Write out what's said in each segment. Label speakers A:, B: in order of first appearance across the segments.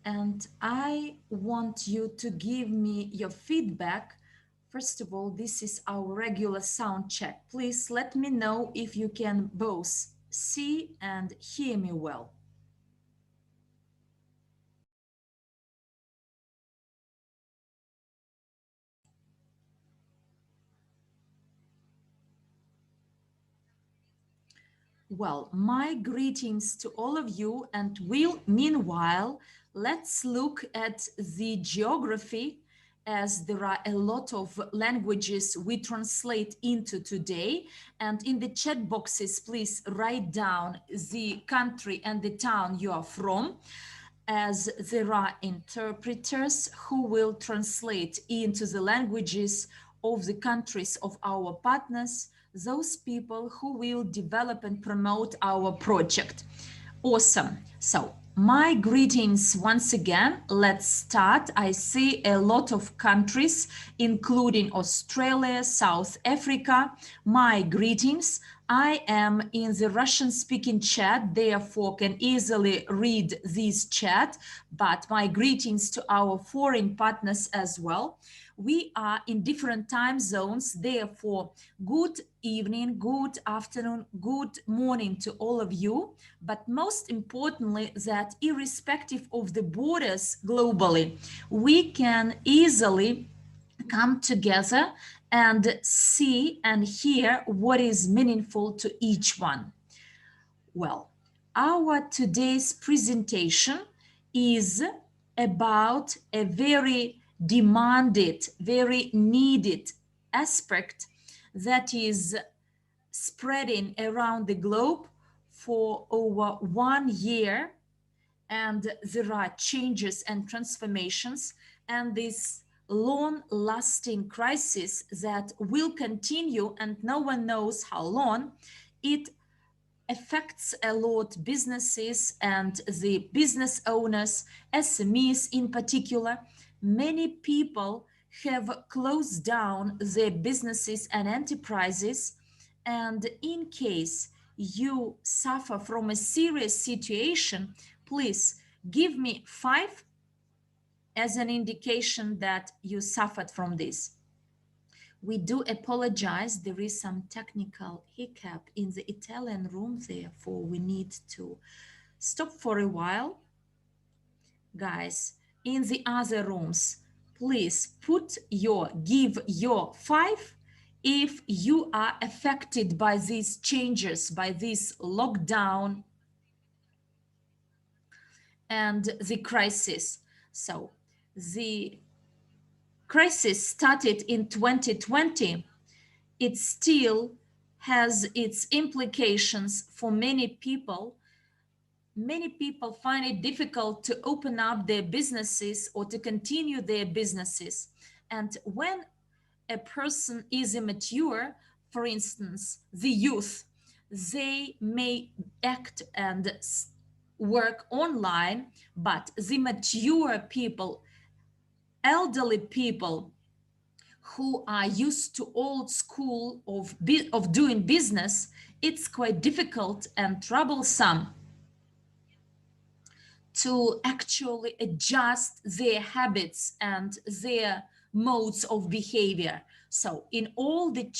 A: and I want you to give me your feedback. First of all, this is our regular sound check. Please let me know if you can both see and hear me well. Well, my greetings to all of you, and meanwhile, let's look at the geography, as there are a lot of languages we translate into today. And in the chat boxes, please write down the country and the town you are from, as there are interpreters who will translate into the languages of the countries of our partners, those people who will develop and promote our project. Awesome. So my greetings once again. Let's start. I see a lot of countries, including Australia, South Africa. My greetings. I am in the Russian speaking chat, therefore can easily read this chat, but my greetings to our foreign partners as well. We are in different time zones, therefore good evening, good afternoon, good morning to all of you. But most importantly, that irrespective of the borders globally, we can easily come together and see and hear what is meaningful to each one. Well, our today's presentation is about a very demanded, very needed aspect that is spreading around the globe for over 1 year, and there are changes and transformations, and this long-lasting crisis that will continue and no one knows how long. It affects a lot businesses and the business owners, SMEs in particular. Many people have closed down their businesses and enterprises, and in case you suffer from a serious situation, please give me 5 as an indication that you suffered from this. We do apologize. There is some technical hiccup in the Italian room, therefore we need to stop for a while. Guys, in the other rooms, please give your 5 if you are affected by these changes, by this lockdown and the crisis. So the crisis started in 2020. It still has its implications for many people. Many people find it difficult to open up their businesses or to continue their businesses. And when a person is immature, for instance, the youth, they may act and work online, but the mature people, elderly people who are used to old school of doing business, it's quite difficult and troublesome to actually adjust their habits and their modes of behavior. So in all the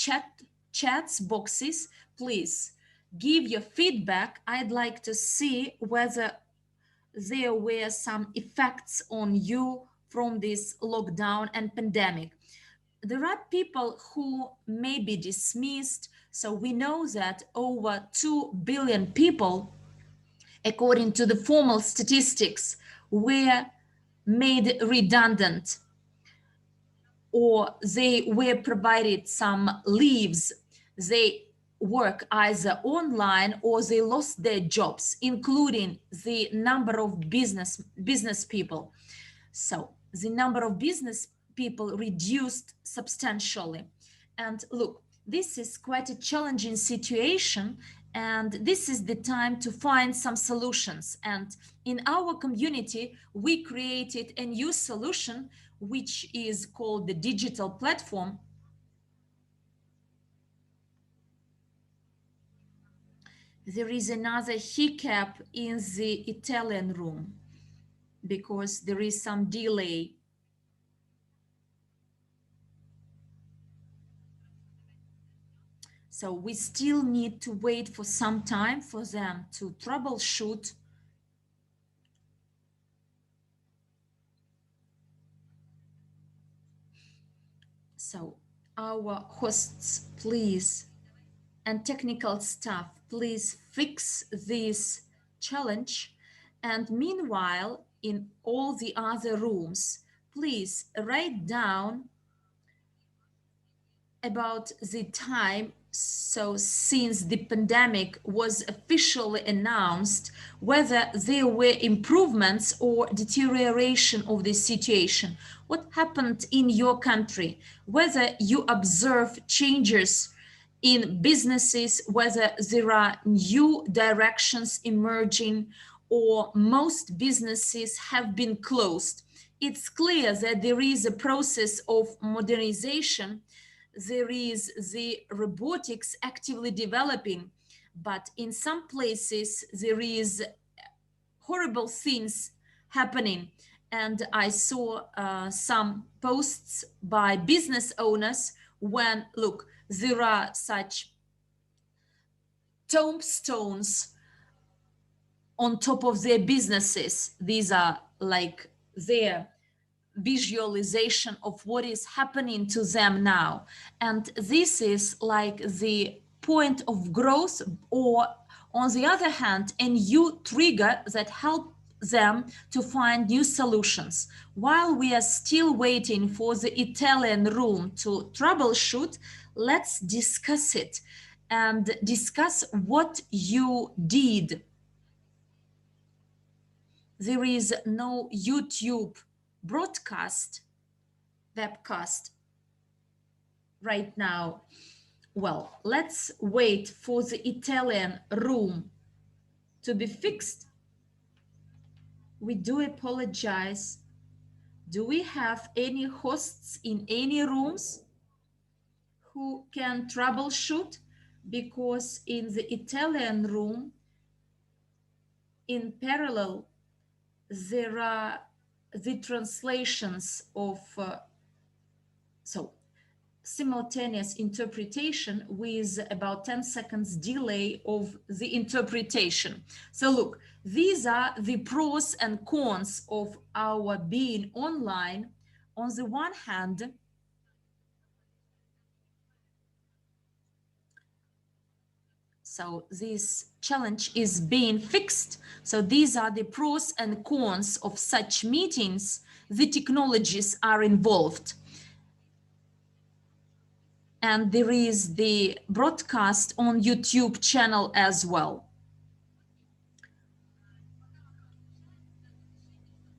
A: chats boxes, please give your feedback. I'd like to see whether there were some effects on you from this lockdown and pandemic. There are people who may be dismissed. So we know that over 2 billion people, according to the formal statistics, were made redundant, or they were provided some leaves. They work either online or they lost their jobs, including the number of business people. So the number of business people reduced substantially. And look, this is quite a challenging situation, and this is the time to find some solutions. And in our community, we created a new solution, which is called the digital platform. There is another hiccup in the Italian room. because there is some delay. So we still need to wait for some time for them to troubleshoot. So our hosts, please, and technical staff, please fix this challenge. And meanwhile, in all the other rooms, please write down about the time, so since the pandemic was officially announced, whether there were improvements or deterioration of the situation, what happened in your country, whether you observe changes in businesses, whether there are new directions emerging, or most businesses have been closed. It's clear that there is a process of modernization. There is the robotics actively developing, but in some places there is horrible things happening. And I saw some posts by business owners when, look, there are such tombstones on top of their businesses. These are like their visualization of what is happening to them now. And this is like the point of growth, or on the other hand, a new trigger that help them to find new solutions. While we are still waiting for the Italian room to troubleshoot, let's discuss it and discuss what you did. There is no YouTube broadcast, webcast right now. Well, let's wait for the Italian room to be fixed. We do apologize. Do we have any hosts in any rooms who can troubleshoot? Because in the Italian room, in parallel, there are the translations of so simultaneous interpretation with about 10 seconds delay of the interpretation. So look, these are the pros and cons of our being online. On the one hand, so this challenge is being fixed. So these are the pros and cons of such meetings. The technologies are involved. And there is the broadcast on YouTube channel as well.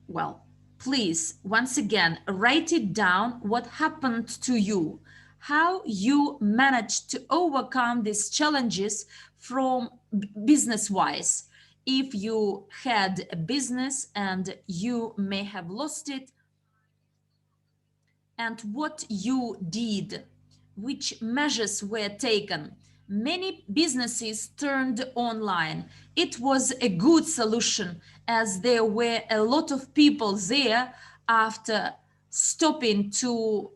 A: Well, please, once again, write it down what happened to you, how you managed to overcome these challenges from business-wise. If you had a business and you may have lost it, and what you did, which measures were taken. Many businesses turned online. It was a good solution as there were a lot of people there after stopping to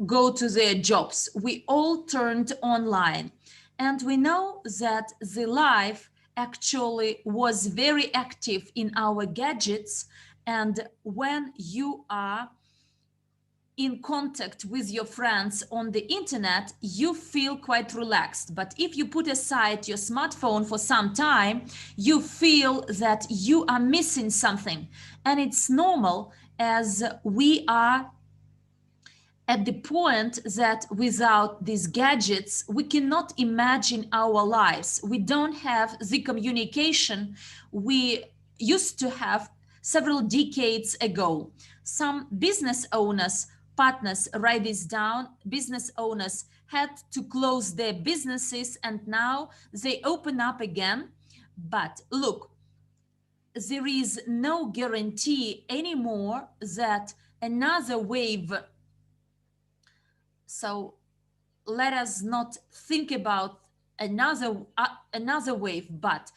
A: go to their jobs. We all turned online. And we know that the life actually was very active in our gadgets. And when you are in contact with your friends on the internet, you feel quite relaxed. But if you put aside your smartphone for some time, you feel that you are missing something. And it's normal, as we are at the point that without these gadgets, we cannot imagine our lives. We don't have the communication we used to have several decades ago. Some business owners, partners, write this down. Business owners had to close their businesses and now they open up again. But look, there is no guarantee anymore that another wave, so let us not think about another wave, but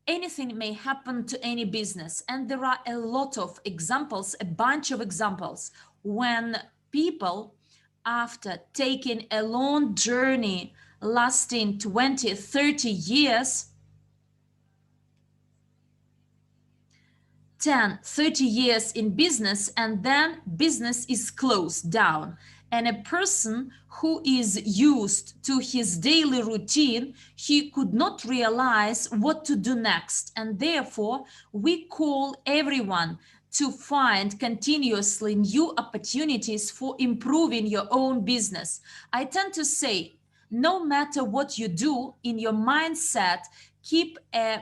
A: anything may happen to any business. And there are a lot of examples, a bunch of examples, when people, after taking a long journey lasting 20, 30 years, 10, 30 years in business, and then business is closed down. And a person who is used to his daily routine, he could not realize what to do next. And therefore, we call everyone to find continuously new opportunities for improving your own business. I tend to say, no matter what you do in your mindset, keep a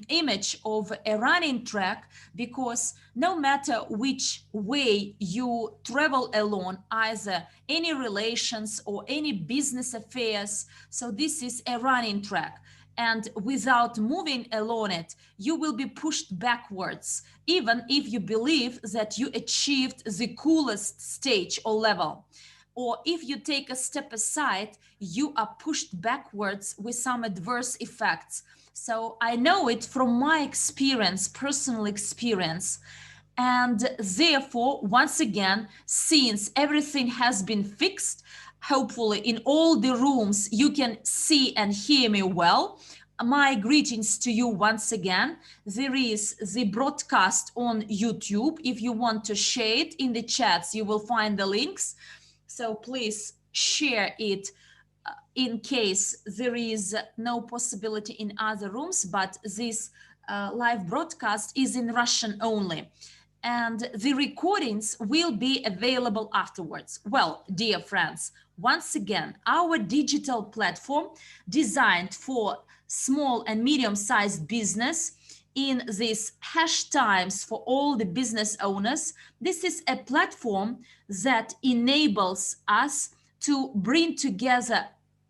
A: image of a running track, because no matter which way you travel alone, either any relations or any business affairs, so this is a running track, and without moving along it, you will be pushed backwards, even if you believe that you achieved the coolest stage or level. Or if you take a step aside, you are pushed backwards with some adverse effects. So I know it from my experience, personal experience. And therefore, once again, since everything has been fixed, hopefully in all the rooms you can see and hear me well. My greetings to you once again. There is the broadcast on YouTube. If you want to share it in the chats, you will find the links. So please share it in case there is no possibility in other rooms, but this live broadcast is in Russian only. And the recordings will be available afterwards. Well, dear friends, once again, our digital platform designed for small and medium-sized business in these hash times for all the business owners. This is a platform that enables us to bring together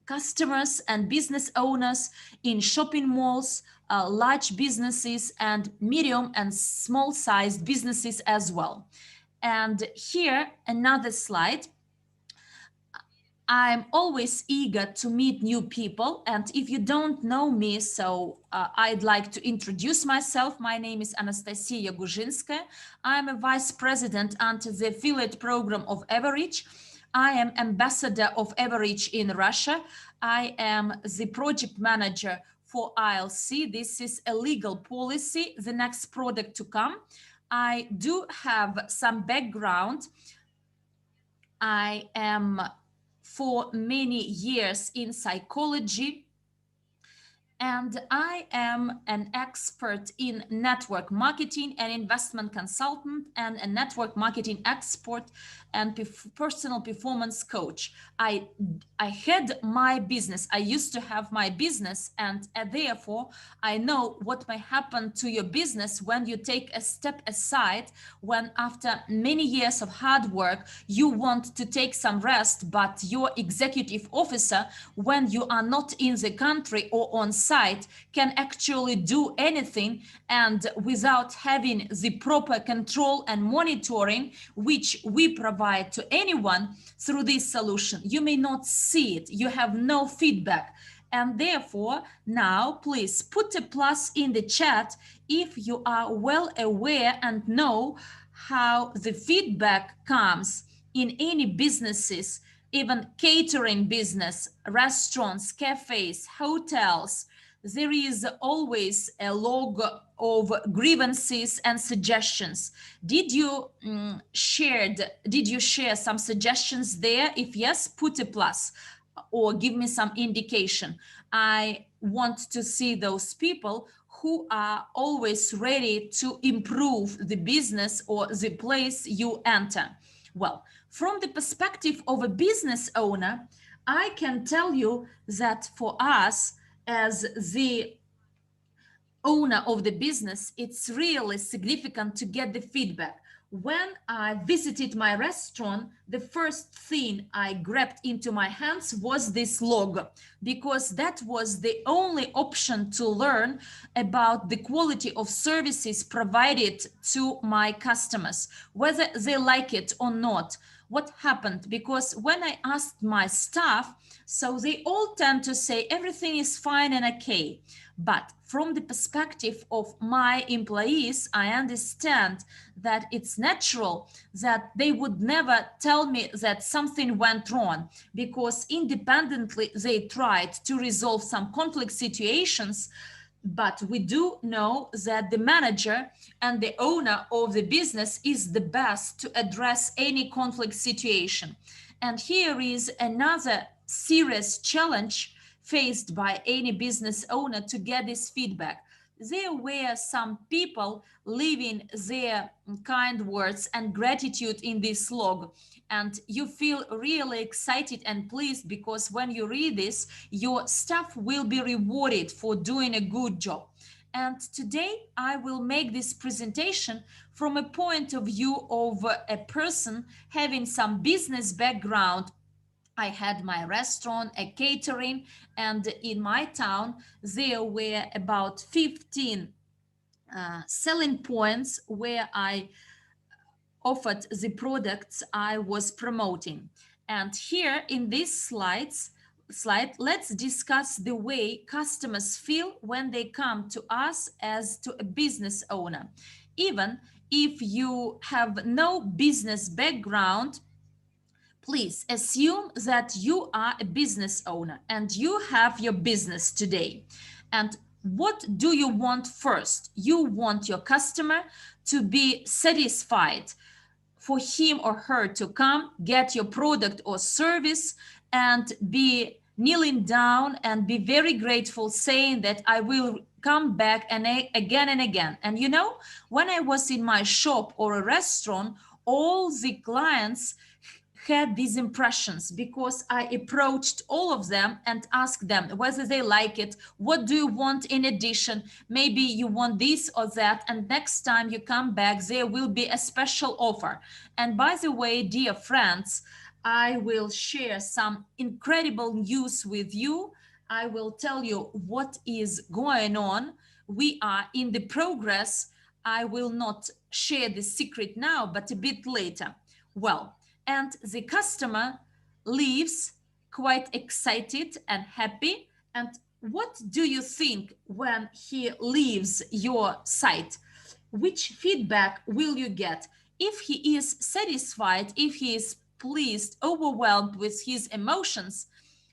A: customers and business owners in shopping malls, large businesses, and medium and small sized businesses as well. And here, another slide. I'm always eager to meet new people. And if you don't know me, so I'd like to introduce myself. My name is Anastasia Guzhinskaya. I'm a vice president under the affiliate program of Average. I am ambassador of Average in Russia. I am the project manager for ILC. This is a legal policy, the next product to come. I do have some background. I am for many years in psychology, and I am an expert in network marketing, an investment consultant, and a network marketing expert and personal performance coach. I had my business. I used to have my business, and therefore I know what may happen to your business when you take a step aside, when after many years of hard work, you want to take some rest, but your executive officer, when you are not in the country or on site, can actually do anything, and without having the proper control and monitoring, which we provide to anyone through this solution, you may not see it, you have no feedback. And therefore, now please put a plus in the chat if you are well aware and know how the feedback comes in any businesses, even catering business, restaurants, cafes, hotels. There is always a log of grievances and suggestions. Did you share some suggestions there? If yes, put a plus or give me some indication. I want to see those people who are always ready to improve the business or the place you enter. Well, from the perspective of a business owner, I can tell you that for us as the owner of the business, it's really significant to get the feedback. When I visited my restaurant, the first thing I grabbed into my hands was this log, because that was the only option to learn about the quality of services provided to my customers, whether they like it or not. What happened? Because when I asked my staff, so they all tend to say everything is fine and okay. But from the perspective of my employees, I understand that it's natural that they would never tell me that something went wrong, because independently they tried to resolve some conflict situations. But we do know that the manager and the owner of the business is the best to address any conflict situation. And here is another serious challenge faced by any business owner to get this feedback. There were some people leaving their kind words and gratitude in this log. And you feel really excited and pleased, because when you read this, your staff will be rewarded for doing a good job. And today I will make this presentation from a point of view of a person having some business background. I had my restaurant, a catering, and in my town there were about 15 selling points where I offered the products I was promoting. And here in these slide, let's discuss the way customers feel when they come to us as to a business owner. Even if you have no business background, please assume that you are a business owner and you have your business today. And what do you want first? You want your customer to be satisfied, for him or her to come, get your product or service, and be kneeling down and be very grateful, saying that I will come back and again and again. And you know, when I was in my shop or a restaurant, all the clients had these impressions, because I approached all of them and asked them whether they like it, what do you want in addition, maybe you want this or that, and next time you come back there will be a special offer. And by the way, dear friends, I will share some incredible news with you. I will tell you what is going on. We are in the progress. I will not share the secret now, but a bit later. Well, and the customer leaves quite excited and happy. And what do you think when he leaves your site? Which feedback will you get? If he is satisfied, if he is pleased, overwhelmed with his emotions.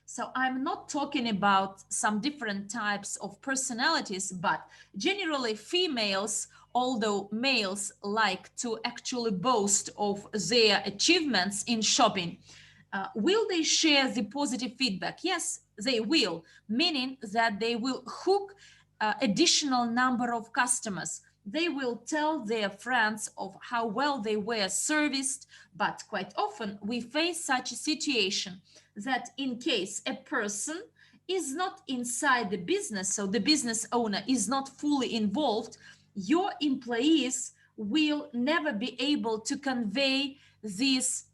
A: So I'm not talking about some different types of personalities, but generally females, although males like to actually boast of their achievements in shopping. Will they share the positive feedback? Yes, they will, meaning that they will hook additional number of customers. They will tell their friends of how well they were serviced. But quite often we face such a situation that in case a person is not inside the business, so the business owner is not fully involved, your employees will never be able to convey this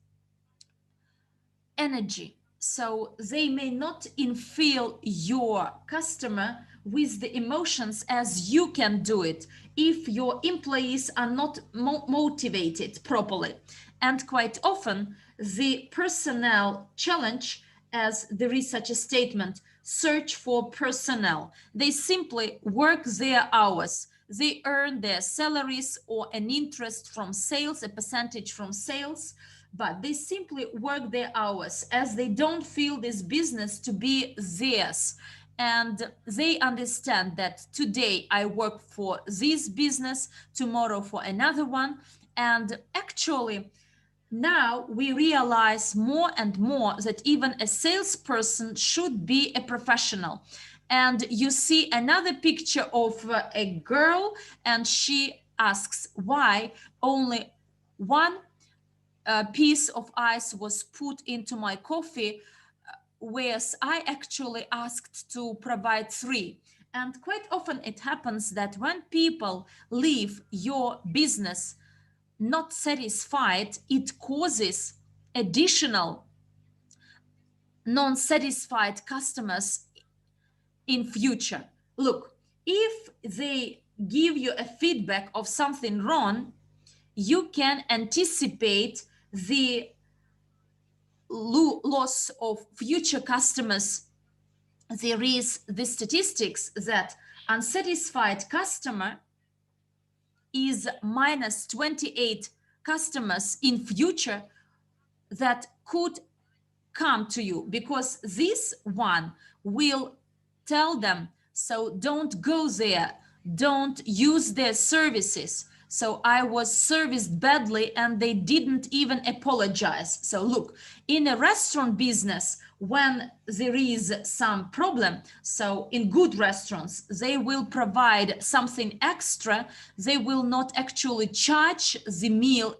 A: energy. So they may not infill your customer with the emotions as you can do it if your employees are not motivated properly. And quite often, the personnel challenge, as there is such a statement, search for personnel. They simply work their hours. They earn their salaries or an interest from sales, a percentage from sales, but they simply work their hours as they don't feel this business to be theirs. And they understand that today I work for this business, tomorrow for another one. And actually, now we realize more and more that even a salesperson should be a professional. And you see another picture of a girl, and she asks why only one piece of ice was put into my coffee, whereas I actually asked to provide three. And quite often it happens that when people leave your business, not satisfied, it causes additional non-satisfied customers in future. Look, if they give you a feedback of something wrong, you can anticipate the loss of future customers. There is the statistics that unsatisfied customer is minus 28 customers in future that could come to you, because this one will tell them, so don't go there, don't use their services, so I was serviced badly, and they didn't even apologize. So look, in a restaurant business, when there is some problem, so in good restaurants, they will provide something extra. They will not actually charge the meal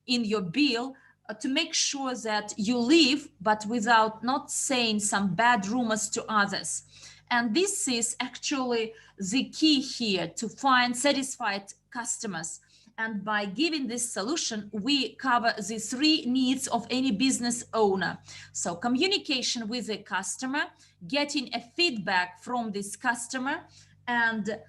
A: in your bill, to make sure that you live, but without not saying some bad rumors to others. And this is actually the key here, to find satisfied customers. And by giving this solution, we cover the three needs of any business owner. So communication with the customer, getting a feedback from this customer, and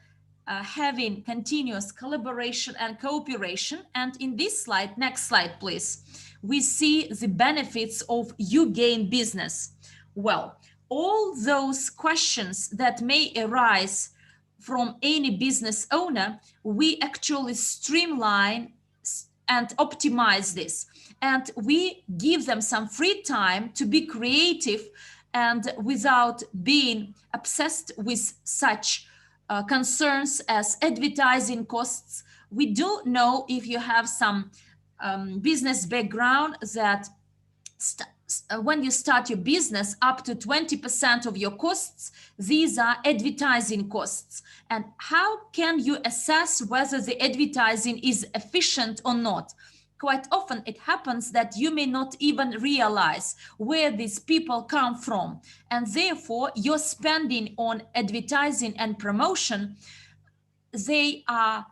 A: having continuous collaboration and cooperation. And in this slide, next slide, please, we see the benefits of uGain business. Well, all those questions that may arise from any business owner, we actually streamline and optimize this. And we give them some free time to be creative, and without being obsessed with such concerns as advertising costs. We do know, if you have some business background, that when you start your business, up to 20% of your costs, these are advertising costs. And how can you assess whether the advertising is efficient or not? Quite often it happens that you may not even realize where these people come from, and therefore your spending on advertising and promotion, they are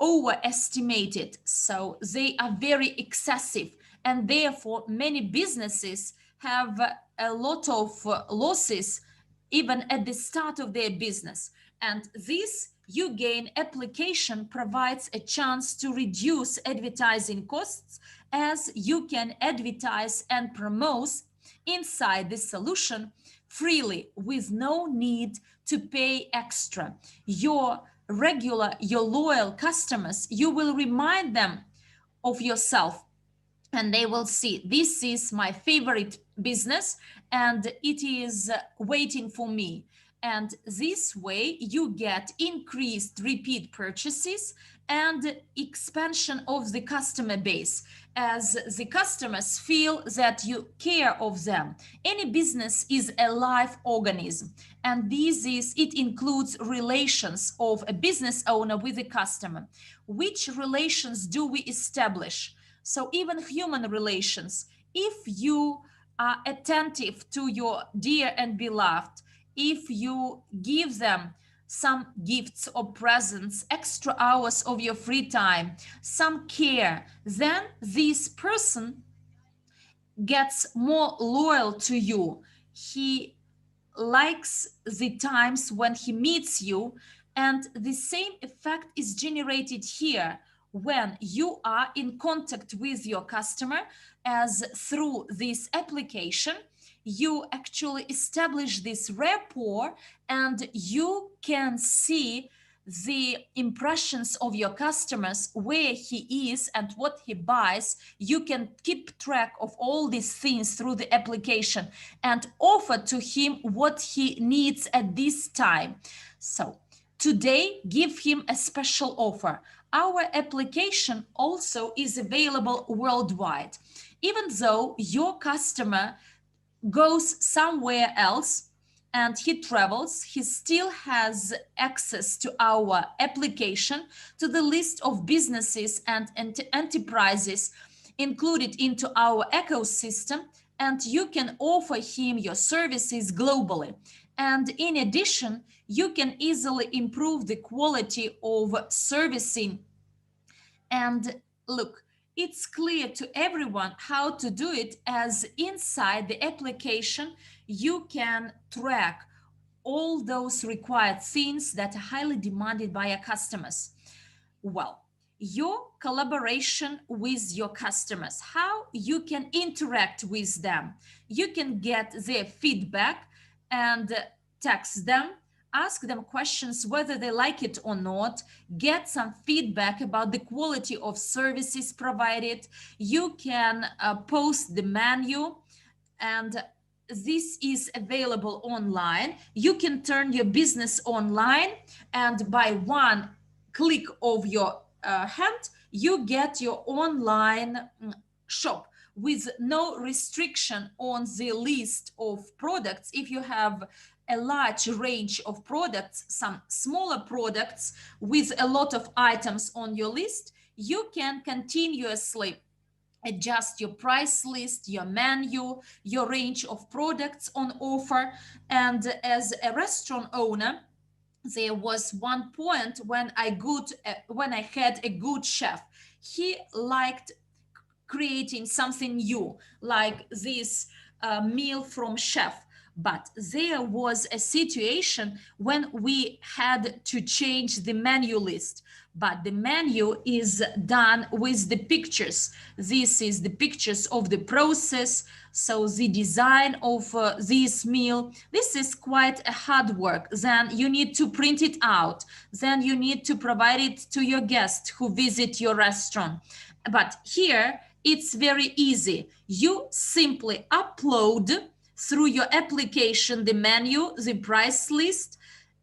A: overestimated, so they are very excessive, and therefore many businesses have a lot of losses even at the start of their business. And this uGain application provides a chance to reduce advertising costs, as you can advertise and promote inside this solution freely with no need to pay extra. Your loyal customers, you will remind them of yourself, and they will see, this is my favorite business and it is waiting for me. And this way you get increased repeat purchases and expansion of the customer base, as the customers feel that you care of them. Any business is a live organism, and it includes relations of a business owner with a customer. Which relations do we establish? So even human relations, if you are attentive to your dear and beloved, if you give them some gifts or presents, extra hours of your free time, some care, then this person gets more loyal to you. He likes the times when he meets you, and the same effect is generated here when you are in contact with your customer, as through this application you actually establish this rapport, and you can see the impressions of your customers, where he is and what he buys. You can keep track of all these things through the application and offer to him what he needs at this time. So today, give him a special offer. Our application also is available worldwide. Even though your customer goes somewhere else and he travels, he still has access to our application, to the list of businesses and enterprises included into our ecosystem, and you can offer him your services globally. And in addition, you can easily improve the quality of servicing and Look, it's clear to everyone how to do it, as inside the application you can track all those required things that are highly demanded by your customers. Well, your collaboration with your customers, how you can interact with them. You can get their feedback and text them, ask them questions whether they like it or not, get some feedback about the quality of services provided. You can post the menu, and this is available online. You can turn your business online, and by one click of your hand, you get your online shop with no restriction on the list of products. If you have a large range of products, some smaller products with a lot of items on your list, you can continuously adjust your price list, your menu, your range of products on offer. And as a restaurant owner, there was one point when I had a good chef. He liked creating something new, like this meal from chef. But there was a situation when we had to change the menu list. But the menu is done with the pictures. This is the pictures of the process. So the design of this meal, this is quite a hard work. Then you need to print it out. Then you need to provide it to your guests who visit your restaurant. But here, it's very easy. You simply upload through your application the menu, the price list,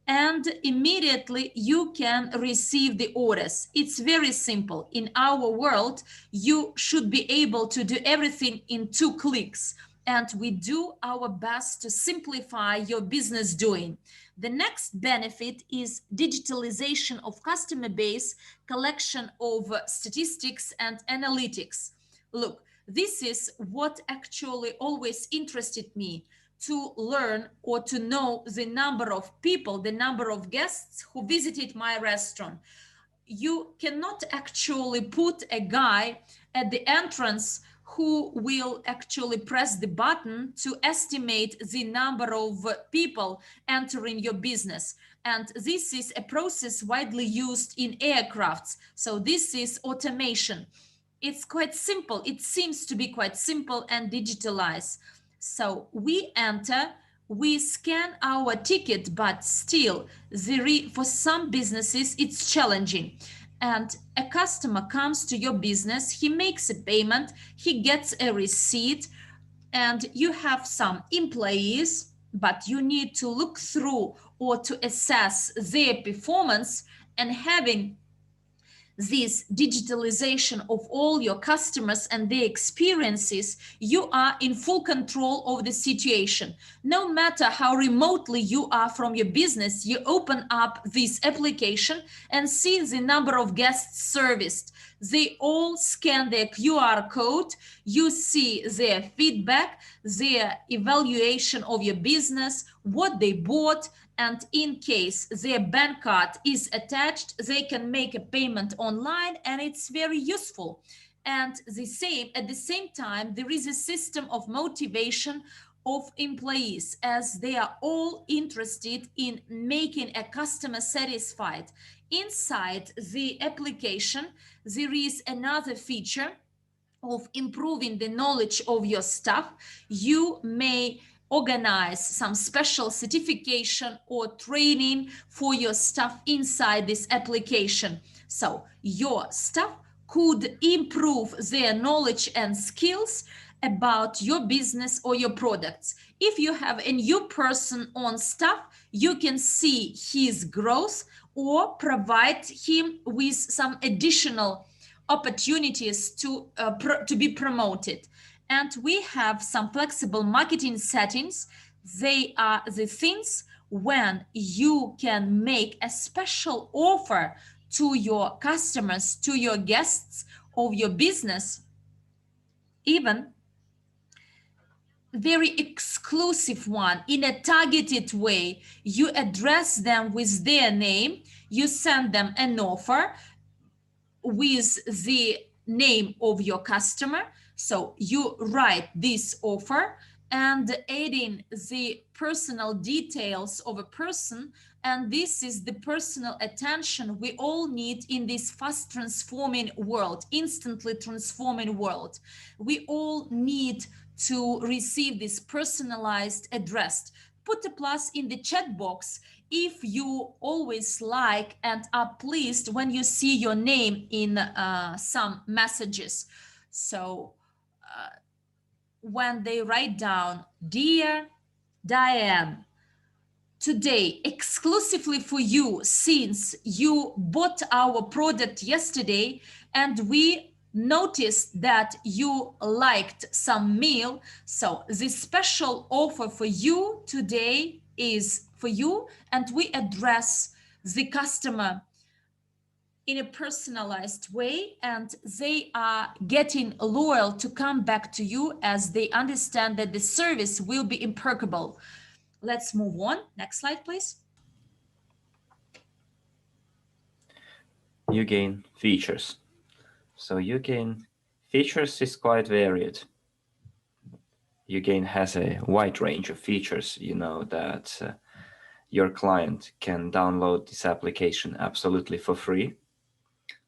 A: and immediately you can receive the orders. It's very simple. In our world, you should be able to do everything in 2 clicks. And we do our best to simplify your business doing. The next benefit is digitalization of customer base, collection of statistics and analytics. Look, this is what actually always interested me, to learn or to know the number of people, the number of guests who visited my restaurant. You cannot actually put a guy at the entrance who will actually press the button to estimate the number of people entering your business. And this is a process widely used in aircrafts. So this is automation. It's quite simple. It seems to be quite simple and digitalized. So we enter, we scan our ticket, but still, for some businesses, it's challenging. And a customer comes to your business, he makes a payment, he gets a receipt, and you have some employees, but you need to look through or to assess their performance. And having this digitalization of all your customers and their experiences, you are in full control of the situation. No matter how remotely you are from your business, you open up this application and see the number of guests serviced. They all scan their QR code. You see their feedback, their evaluation of your business, what they bought, and in case their bank card is attached, they can make a payment online, and it's very useful. And at the same time, there is a system of motivation of employees, as they are all interested in making a customer satisfied. Inside the application, there is another feature of improving the knowledge of your staff. You may organize some special certification or training for your staff inside this application. So your staff could improve their knowledge and skills about your business or your products. If you have a new person on staff, you can see his growth or provide him with some additional opportunities to be promoted. And we have some flexible marketing settings. They are the things when you can make a special offer to your customers, to your guests of your business, even very exclusive one, in a targeted way. You address them with their name, you send them an offer with the name of your customer. So you write this offer and add in the personal details of a person. And this is the personal attention we all need in this fast transforming world, instantly transforming world. We all need to receive this personalized address. Put a plus in the chat box if you always like and are pleased when you see your name in some messages. So when they write down, Dear Diane, today exclusively for you, since you bought our product yesterday and we noticed that you liked some meal, so this special offer for you today is for you, and we address the customer in a personalized way, and they are getting loyal to come back to you as they understand that the service will be impeccable. Let's move on. Next slide, please.
B: uGain features. So uGain features is quite varied. uGain has a wide range of features, that your client can download this application absolutely for free.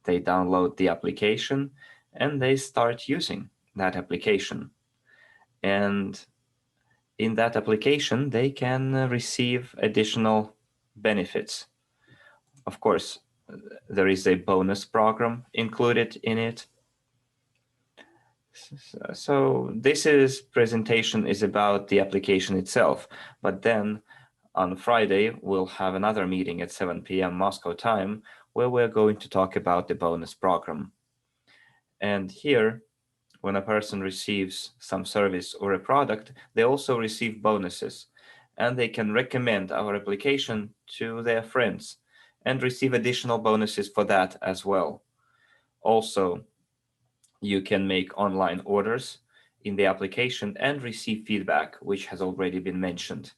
B: They download the application and they start using that application. And in that application, they can receive additional benefits. Of course, there is a bonus program included in it. So this presentation is about the application itself, but then on Friday, we'll have another meeting at 7 p.m. Moscow time, where we're going to talk about the bonus program. And here, when a person receives some service or a product, they also receive bonuses, and they can recommend our application to their friends and receive additional bonuses for that as well. Also, you can make online orders in the application and receive feedback, which has already been mentioned.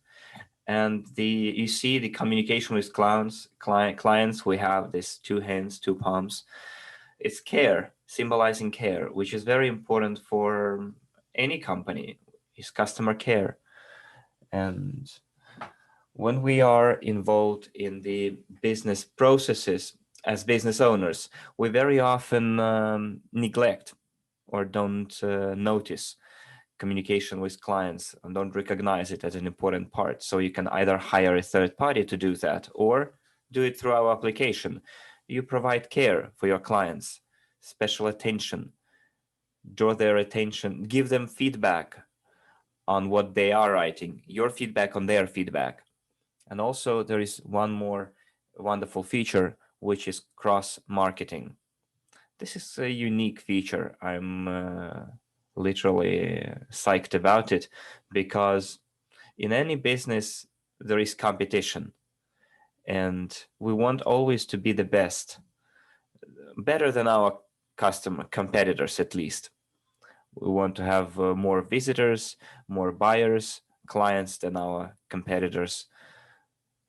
B: And you see the communication with clients, we have this 2 hands, 2 palms. It's care, symbolizing care, which is very important for any company, is customer care. And when we are involved in the business processes as business owners, we very often neglect or don't notice communication with clients and don't recognize it as an important part. So you can either hire a third party to do that or do it through our application. You provide care for your clients, special attention, draw their attention, give them feedback on what they are writing, your feedback on their feedback. And also there is one more wonderful feature, which is cross-marketing. This is a unique feature. I'm literally psyched about it, because in any business there is competition and we want always to be the best, better than our competitors at least. We want to have more visitors, more buyers, clients than our competitors.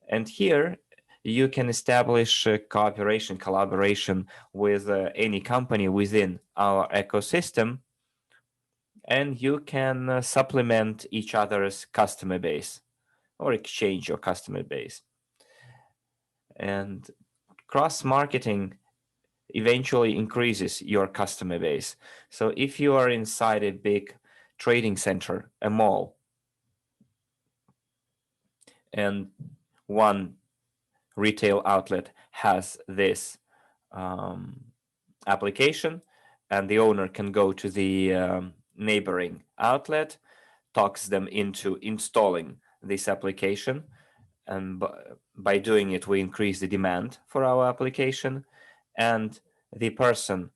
B: And here you can establish cooperation, collaboration with any company within our ecosystem, and you can supplement each other's customer base or exchange your customer base. And cross-marketing eventually increases your customer base. So if you are inside a big trading center, a mall, and one retail outlet has this application, and the owner can go to the neighboring outlet, talks them into installing this application, and by doing it, we increase the demand for our application, and the person,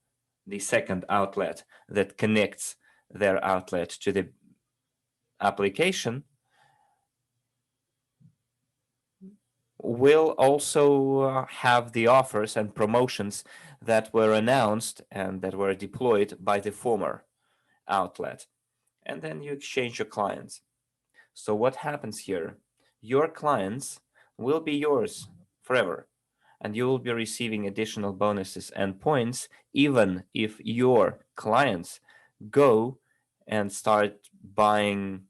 B: the second outlet that connects their outlet to the application, will also have the offers and promotions that were announced and that were deployed by the former outlet. And then you exchange your clients. So what happens here? Your clients will be yours forever. and you will be receiving additional bonuses and points even if your clients go and start buying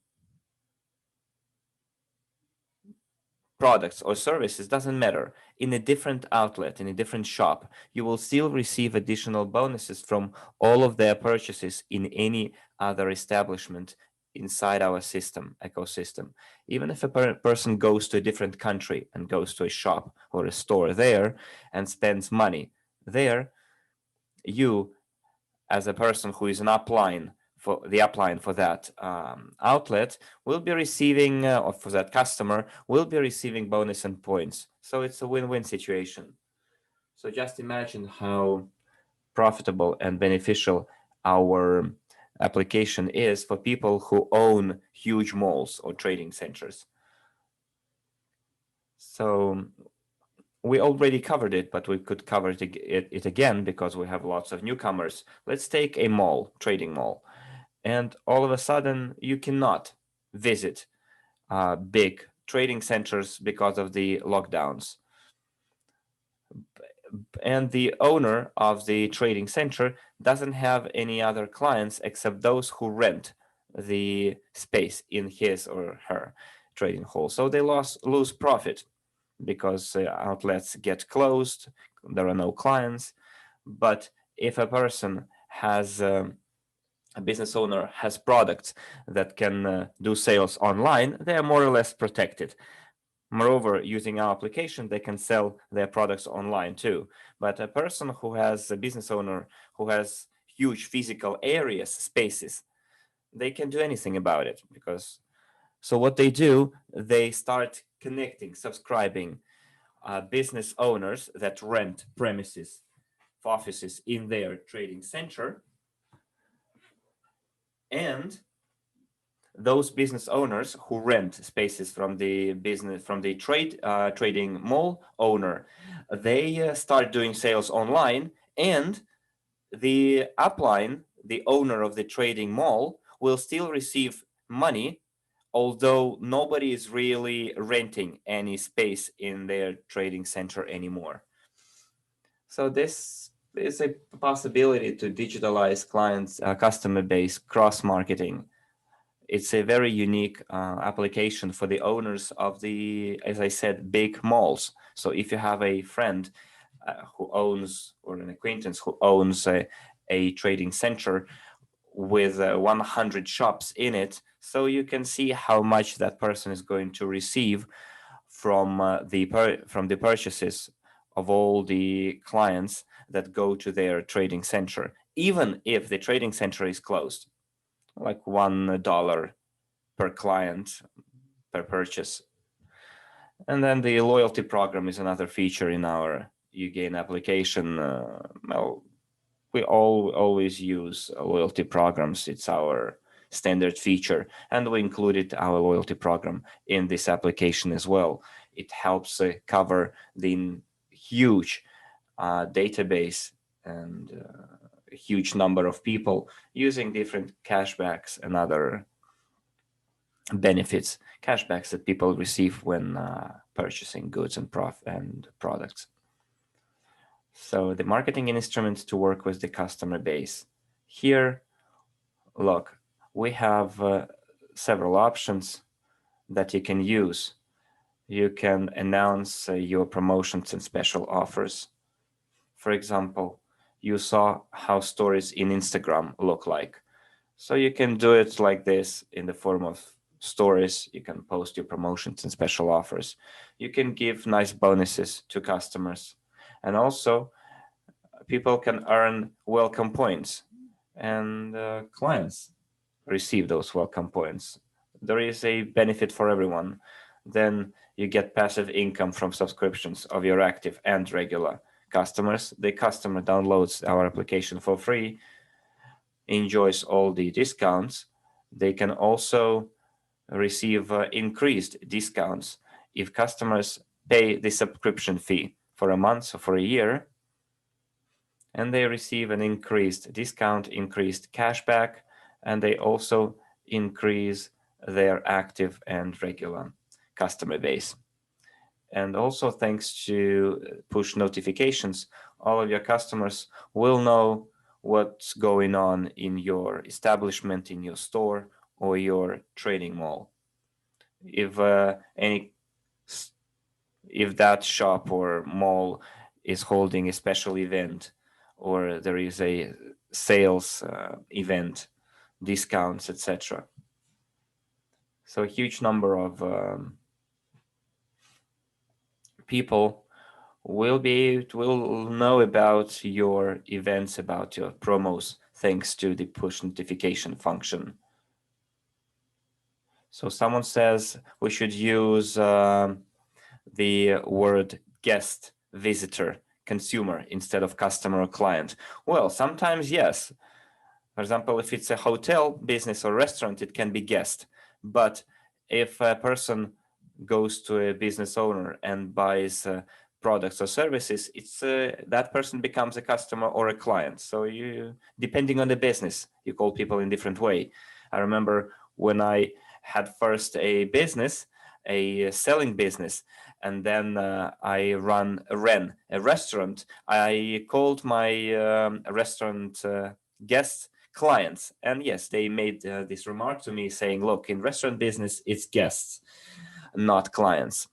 B: products or services, doesn't matter, in a different outlet, in a different shop. You will still receive additional bonuses from all of their purchases in any other establishment inside our ecosystem. Even if a person goes to a different country and goes to a shop or a store there and spends money there, you, as a person who is an upline for the upline for that outlet, will be receiving, or for that customer, will be receiving bonus and points. So it's a win-win situation. So just imagine how profitable and beneficial our application is for people who own huge malls or trading centers. So we already covered it, but we could cover it again because we have lots of newcomers. Let's take a mall, trading mall, and all of a sudden you cannot visit big trading centers because of the lockdowns. And the owner of the trading center doesn't have any other clients except those who rent the space in his or her trading hall. So they lose profit because outlets get closed, there are no clients. But if a person has a business owner has products that can do sales online, they are more or less protected. Moreover, using our application, they can sell their products online too. But a person who has a business owner who has huge physical areas, spaces, they can do anything about it because so what they do, they start connecting, subscribing business owners that rent premises, offices in their trading center, and those business owners who rent spaces from the trading mall owner, they start doing sales online, and the upline, the owner of the trading mall, will still receive money, although nobody is really renting any space in their trading center anymore. So this is a possibility to digitalize clients' customer base, cross marketing. It's a very unique application for the owners of the, as I said, big malls. So if you have a friend who owns, or an acquaintance who owns a trading center with 100 shops in it, so you can see how much that person is going to receive from from the purchases of all the clients that go to their trading center, even if the trading center is closed, like $1 per client per purchase. And then the loyalty program is another feature in our uGain application. Well, we always use loyalty programs. It's our standard feature, and we included our loyalty program in this application as well. It helps cover the huge database and a huge number of people using different cashbacks and other benefits, cashbacks that people receive when purchasing goods and products. So the marketing instruments to work with the customer base. Here, look, we have several options that you can use. You can announce your promotions and special offers. For example, you saw how stories in Instagram look like. So you can do it like this in the form of stories. You can post your promotions and special offers. You can give nice bonuses to customers. And also, people can earn welcome points, and clients receive those welcome points. There is a benefit for everyone. Then you get passive income from subscriptions of your active and regular customers. The customer downloads our application for free, enjoys all the discounts. They can also receive increased discounts if customers pay the subscription fee for a month or for a year, and they receive an increased discount, increased cashback, and they also increase their active and regular customer base. And also thanks to push notifications, all of your customers will know what's going on in your establishment, in your store, or your trading mall. If if that shop or mall is holding a special event, or there is a sales event, discounts, etc. So a huge number of people will know about your events, about your promos, thanks to the push notification function. So someone says we should use the word guest, visitor, consumer instead of customer or client. Well, sometimes yes. For example, if it's a hotel business or restaurant, it can be guest. But if a person goes to a business owner and buys products or services, it's that person becomes a customer or a client. So you, depending on the business, you call people in different way. I remember when I had first a business, a selling business, and then I ran a restaurant. I called my restaurant guests clients, and yes, they made this remark to me saying, look, in restaurant business it's guests, not clients.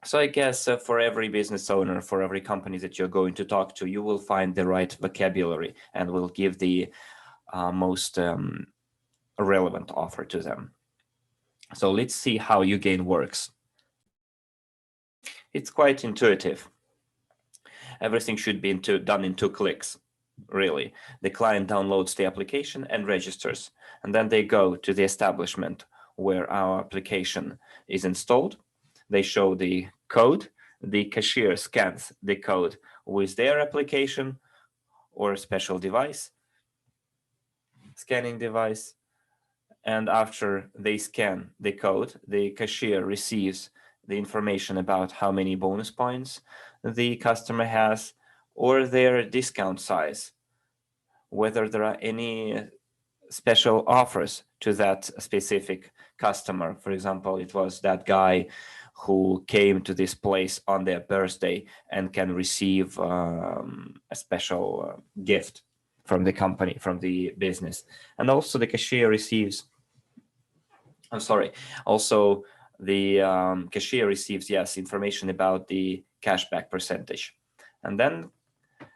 B: So I guess for every business owner, for every company that you're going to talk to, you will find the right vocabulary and will give the most relevant offer to them. So let's see how uGain works. It's quite intuitive. Everything should be done in 2 clicks. Really, the client downloads the application and registers, and then they go to the establishment where our application is installed. They show the code. The cashier scans the code with their application or a special device, scanning device. And after they scan the code, the cashier receives the information about how many bonus points the customer has or their discount size, whether there are any special offers to that specific customer. For example, it was that guy who came to this place on their birthday and can receive a special gift from the company, from the business. And also the cashier receives, also the cashier receives, yes, information about the cashback percentage. And then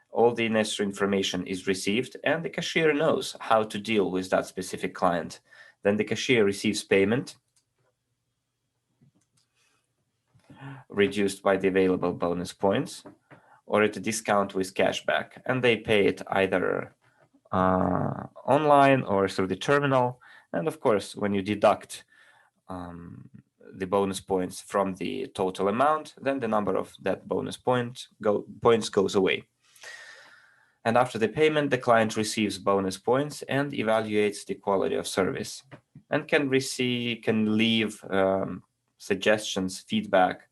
B: all the necessary information is received, and the cashier knows how to deal with that specific client. Then the cashier receives payment reduced by the available bonus points or at a discount with cashback, and they pay it either online or through the terminal. And of course, when you deduct the bonus points from the total amount, then the number of that bonus points goes away. And after the payment, the client receives bonus points and evaluates the quality of service and can leave suggestions, feedback.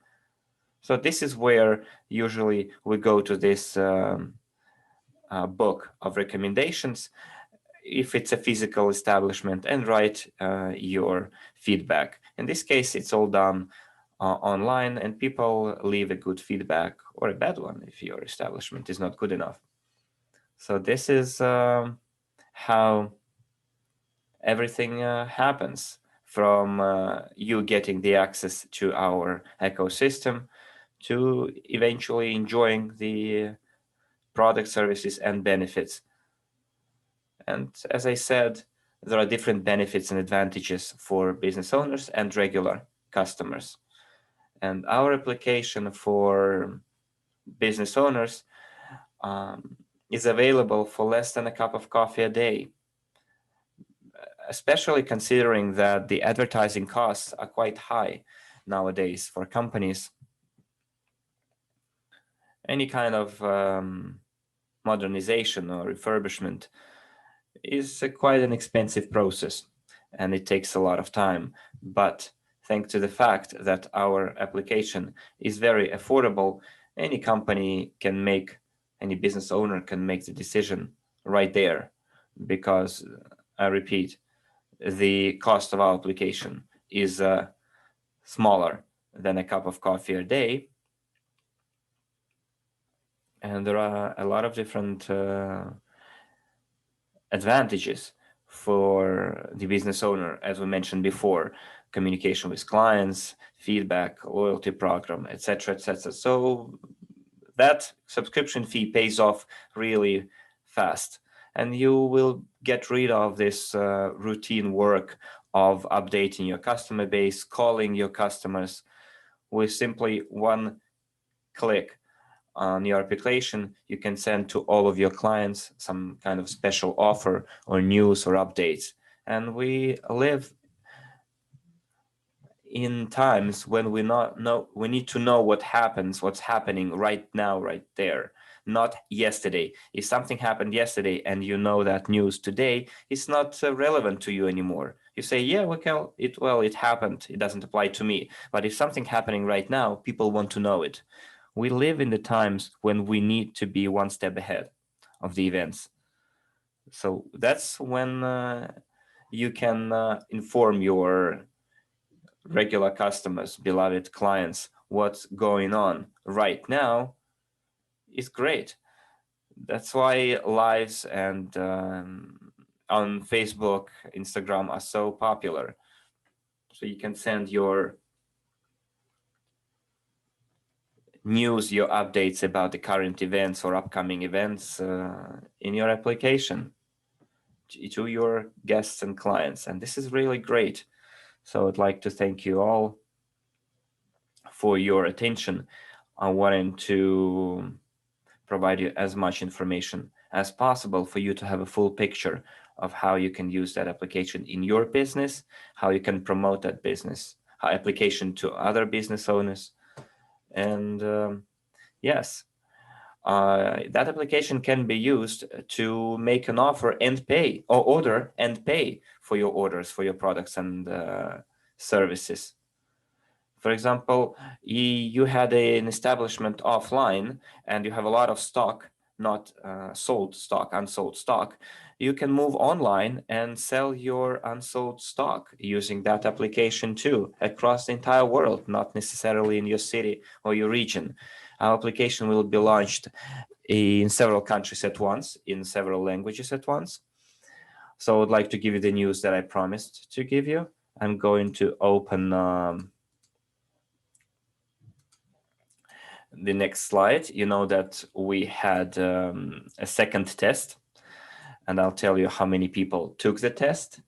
B: So this is where usually we go to this book of recommendations, if it's a physical establishment, and write your feedback. In this case, it's all done online, and people leave a good feedback or a bad one if your establishment is not good enough. So this is how everything happens, from you getting the access to our ecosystem to eventually enjoying the product, services, and benefits. And as I said, there are different benefits and advantages for business owners and regular customers. And our application for business owners is available for less than a cup of coffee a day, especially considering that the advertising costs are quite high nowadays for companies. Any kind of modernization or refurbishment is quite an expensive process, and it takes a lot of time. But thanks to the fact that our application is very affordable, any business owner can make the decision right there, because I repeat, the cost of our application is smaller than a cup of coffee a day. And there are a lot of different advantages for the business owner, as we mentioned before: communication with clients, feedback, loyalty program, etc., etc. So that subscription fee pays off really fast, and you will get rid of this routine work of updating your customer base, calling your customers. With simply one click on your application, you can send to all of your clients some kind of special offer or news or updates. And we live in times when we need to know what's happening right now, right there, not yesterday. If something happened yesterday and you know that news today, it's not relevant to you anymore. You say, yeah, it happened, it doesn't apply to me. But if something happening right now, people want to know it. We live in the times when we need to be one step ahead of the events. So that's when you can inform your regular customers, beloved clients, what's going on right now is great. That's why lives and on Facebook, Instagram are so popular. So you can send your news, your updates about the current events or upcoming events in your application to your guests and clients. And this is really great. So I'd like to thank you all for your attention. I wanted to provide you as much information as possible for you to have a full picture of how you can use that application in your business, how you can promote that business, how application to other business owners. And yes, that application can be used to make an offer and pay, or order and pay for your orders, for your products and services. For example, you had an establishment offline and you have a lot of stock, not sold stock, unsold stock. You can move online and sell your unsold stock using that application too, across the entire world, not necessarily in your city or your region. Our application will be launched in several countries at once, in several languages at once. So I would like to give you the news that I promised to give you. I'm going to open the next slide. You know that we had a second test, and I'll tell you how many people took the test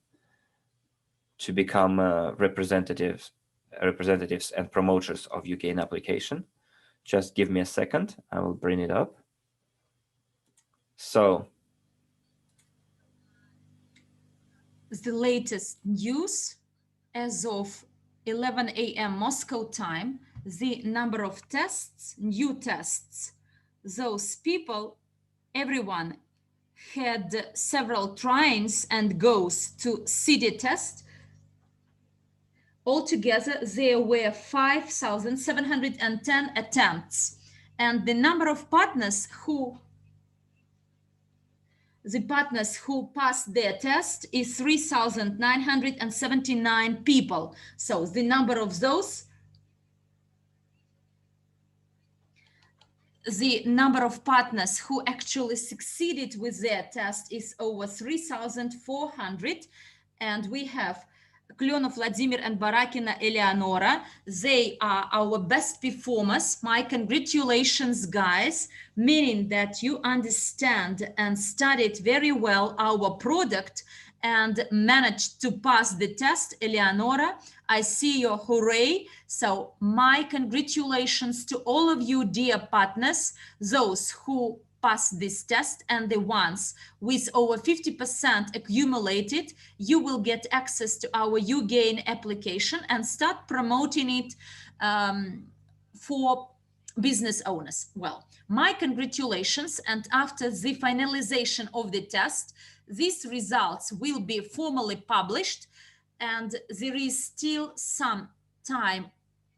B: to become representatives and promoters of uGain application. Just give me a second. I will bring it up. So
A: the latest news as of 11 a.m. Moscow time, the number of tests, new tests, those people, everyone had several tries and goes to CD test. Altogether, there were 5,710 attempts. And the number of partners who passed their test is 3,979 people. So the number of those, the number of partners who actually succeeded with their test is over 3,400. And we have Klyonov Vladimir and Barakina Eleonora. They are our best performers. My congratulations, guys, meaning that you understand and studied very well our product and managed to pass the test. Eleonora, I see your hooray. So my congratulations to all of you, dear partners, those who pass this test, and the ones with over 50% accumulated, you will get access to our uGain application and start promoting it for business owners. Well, my congratulations. And after the finalization of the test, these results will be formally published, and there is still some time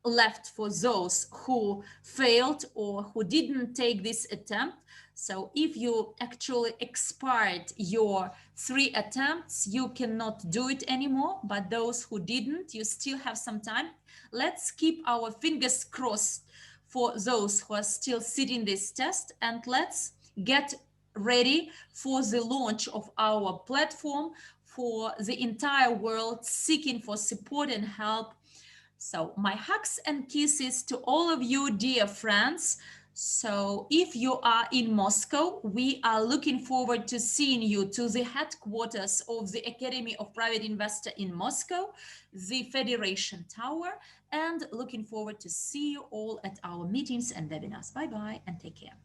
A: left for those who failed or who didn't take this attempt. So if you actually expired your 3 attempts, you cannot do it anymore. But those who didn't, you still have some time. Let's keep our fingers crossed for those who are still sitting this test, and let's get ready for the launch of our platform for the entire world seeking for support and help. So my hugs and kisses to all of you, dear friends. So if you are in Moscow, we are looking forward to seeing you to the headquarters of the Academy of Private Investor in Moscow, the Federation Tower, and looking forward to see you all at our meetings and webinars. Bye bye and take care.